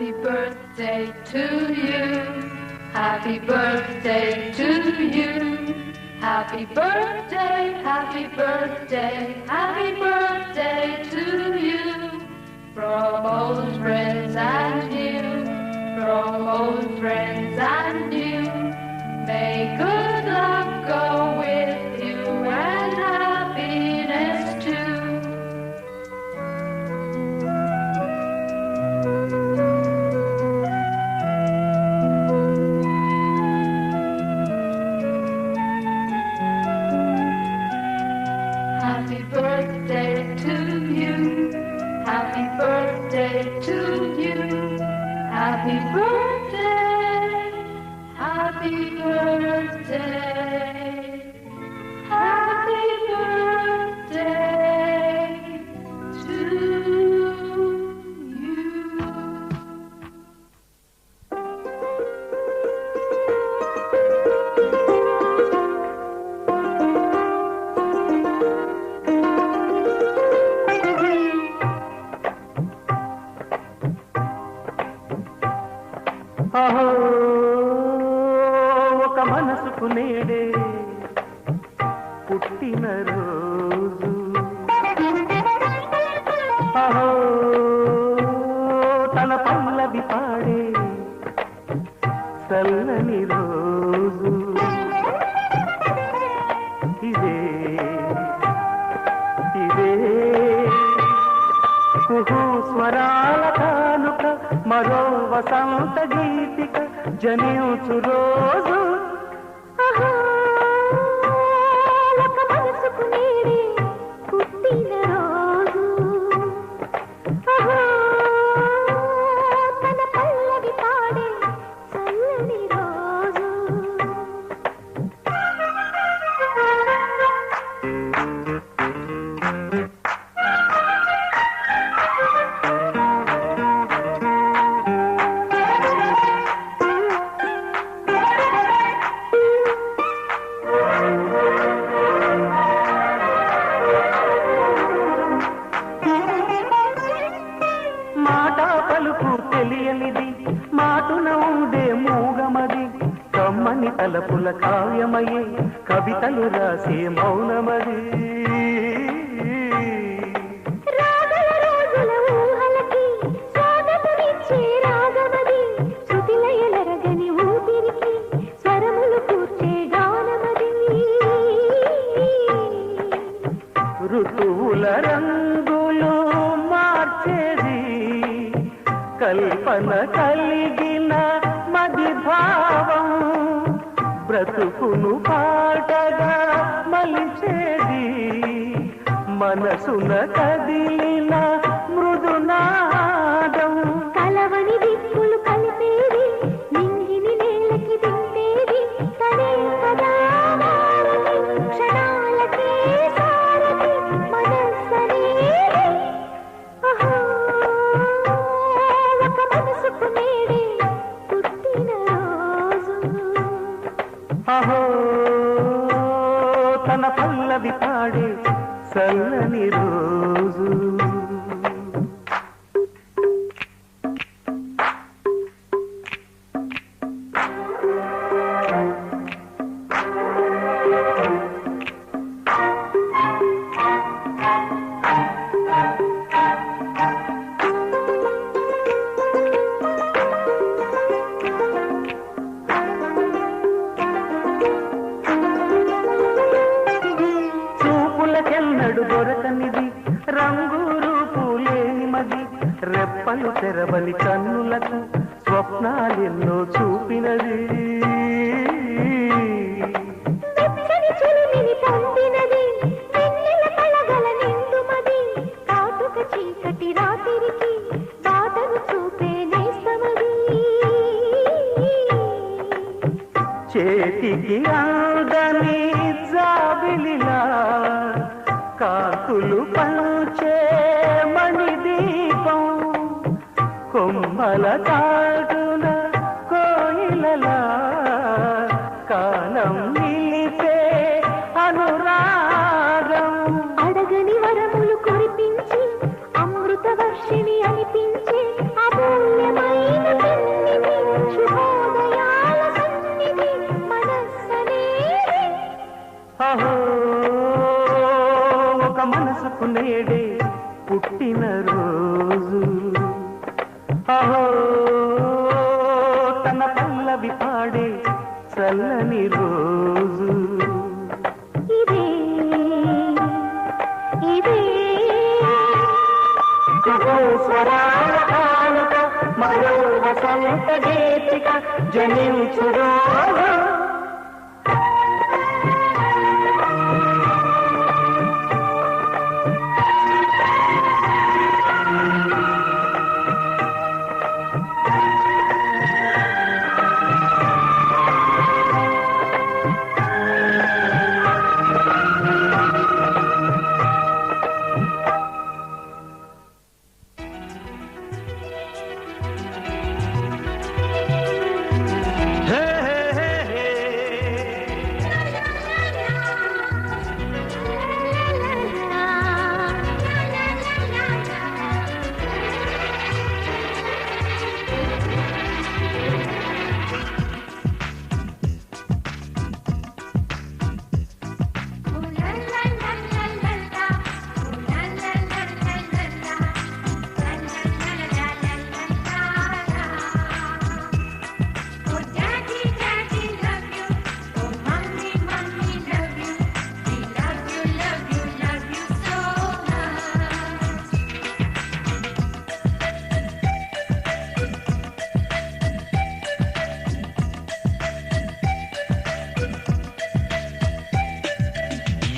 Happy birthday to you. Happy birthday to you. Happy birthday, happy birthday, happy birthday to you. From old friends and you, from old friends and you. May good luck go with you and happiness too. Happy birthday to you. Happy birthday to you. Happy birthday. Happy birthday. Happy birthday to you. అహో ఒక మనసుకు నేడే పుట్టిన రోజు. అహో తన పల్లవి పాడే చల్లని రోజు. ఇదే ఇదే కుహు స్వరాల కానుక, మరో వసంత గీతిక జనించు రోజు. ఒక మనసుకు నేడే పుట్టిన రోజు. తన పల్లవి పాడే చల్లని రోజు. మాట పలుకు తెలియనిది, మాటున ఉండే మూగమది, కమ్మని తలపుల కావ్యమయే కవితలు రాసే మౌనమది. రాగల రోజుల ఊహలకి స్వాగతమిచ్చే రాగమది, శృతిలయలరగని ఊపిరికి స్వరములు కూర్చే గానమది. ఋతువుల రంగులు మార్చేది, కల్పన కలిగిన మది భావం, బ్రతుకును పాటగా మలిచేది, మనసున కదిలిన మృదునాదం. కలవని దిక్కులు కలిపేది, నింగిని నేలకి దింపేది, తనే కదా వారధి, క్షణాలకే సారథి, మనస్సనేది. అహో ఒక మనసుకు నేడే పుట్టిన రోజు. అహో తన పల్లవి పాడే చల్లని రోజు. చూపులకెన్నడు దొరకనిది, రంగు రూపు లేని మది, రెప్పలు తెరవని కన్నులకు స్వప్నాలెన్నో చూపినది. వెచ్చని చిరునిని పొందినది, వెన్నెల కళగల నిండుమది, కాటుక చీకటి రాత్రికి బాటను చూపే నేస్తమది. చేతికి అందని జాబిలిలా కాకులు పంచే మణిదీపం, కొమ్మల చాటున కోయిలలా కాలం నిలిపే అనురాగం. అడగని వరములు కురిపించి అమృత వర్షిణి అనిపించే అమూల్యమైన పుట్టిన రోజు అహో తన పల్లవి పాడే చల్లని రోజు ఇదే ఇదే స్వరాల కానుక మరో వసంత గీతిక జనించు రోజు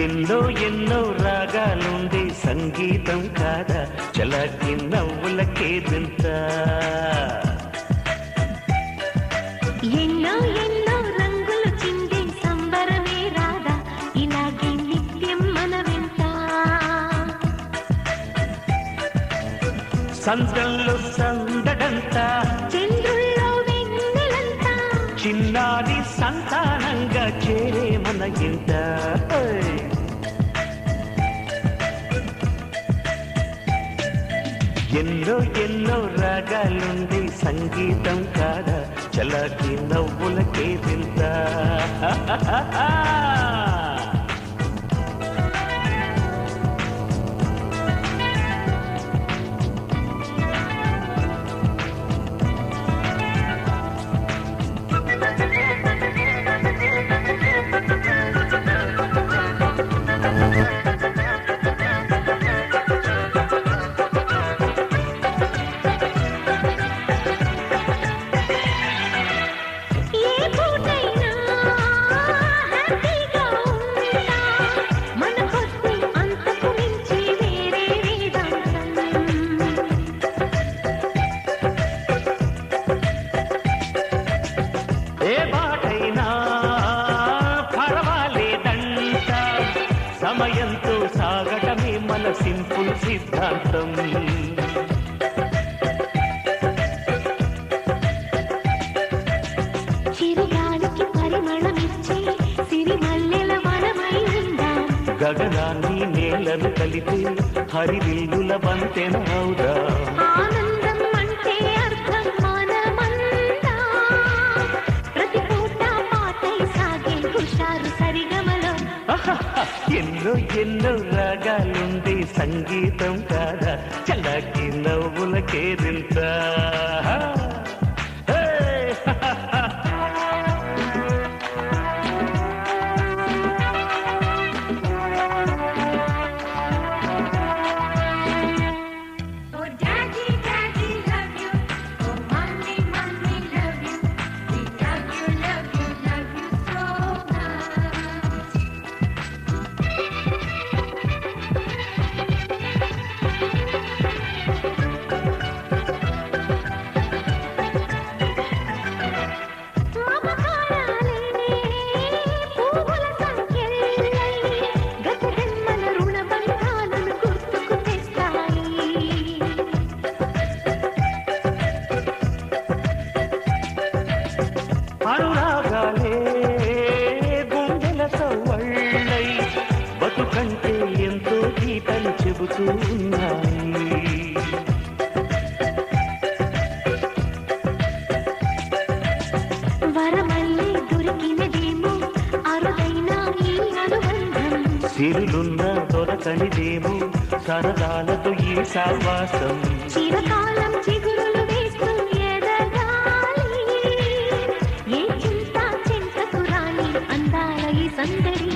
ఎన్నో ఎన్నో రాగాలుండే సంగీతం కాదా చలాకి నవ్వులకేదంత ఎన్నో ఎన్నో రంగులు చిందే సంబరమే రాదా ఇలాగే నిత్యం మన వెంట సంద్రంలో సందడంతా చంద్రుల్లో వెన్నెలంతా చిన్నారి సంతానంగా చేరే మన ఇంట ఎన్నో ఎన్నో రాగాలుండే సంగీతం కాదా చలాకి నవ్వులకేదంత సమయంతో సాగటమే మన సింపుల్ సిద్ధాంతం చిరుగాలికి పరిమళమిచ్చే సిరిమల్లెల వనమై ఉందాం గగనాన్ని నేలను కలిపి హరివిల్లుల వంతెన అవుదాం ఆనందం అంటే అర్థం మనమంతా ప్రతి పూట పాటై సాగే హుషారు సరిగమలో ఎన్నో ఎన్నో రాగాలుండే సంగీతం కాదా చలాకి నవ్వులకేదంత అనురాగాలే గుండెల సవ్వళ్ళై బతుకంటే ఎంతో గీతలు చెబుతూ ఉన్నాయి వరమల్లే దొరికినదేమో అరుదైన ఈ అనుబంధం సిరులున్న దొరకనిదేమో సరదాలతో ఈ సావాసం. చిరకాలం చిగురులు వేస్తూ ఎదగాలి, ఏ చింత చింతకు రాని అందాల ఈ సందడి.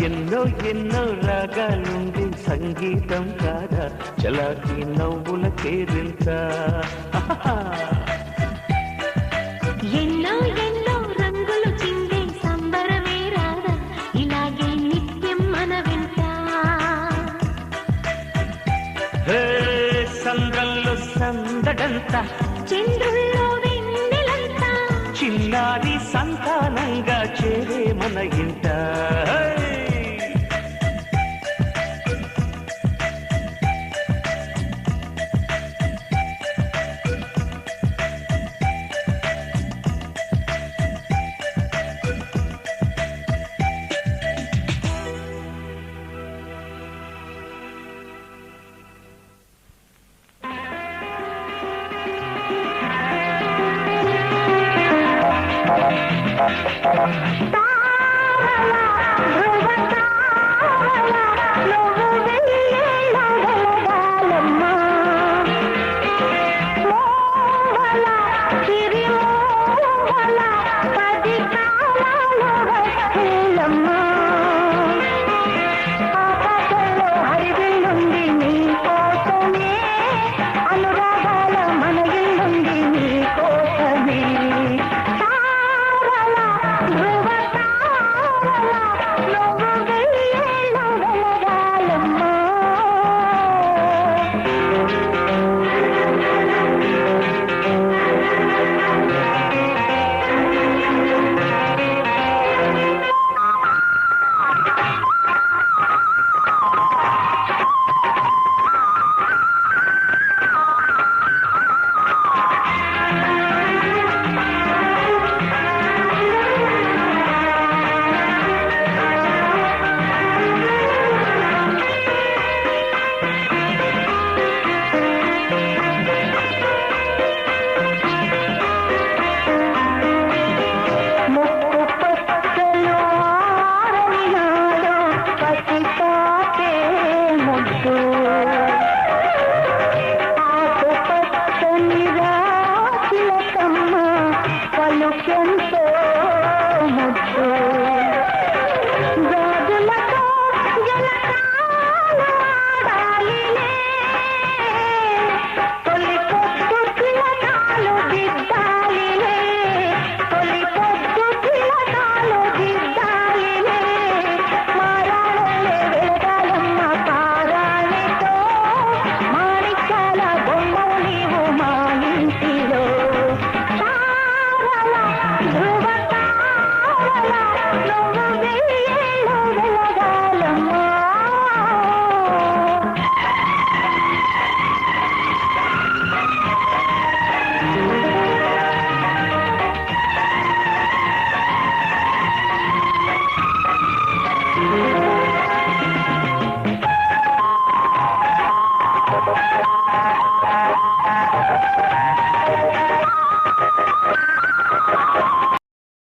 ఎన్నో ఎన్నో రాగాలుండి సంగీతం కాదా చలాకి నవ్వుల కేరింత. ఎన్నో ఎన్నో రంగులు చిందే సంబరమే రాదా ఇలాగే నిత్యం మన వెంట. సంద్రంలో సందడంతా చంద్రుల్లో వెన్నెలంతా చిన్నారి సంతానంగా చేరే మన ఇంట. ముద్దు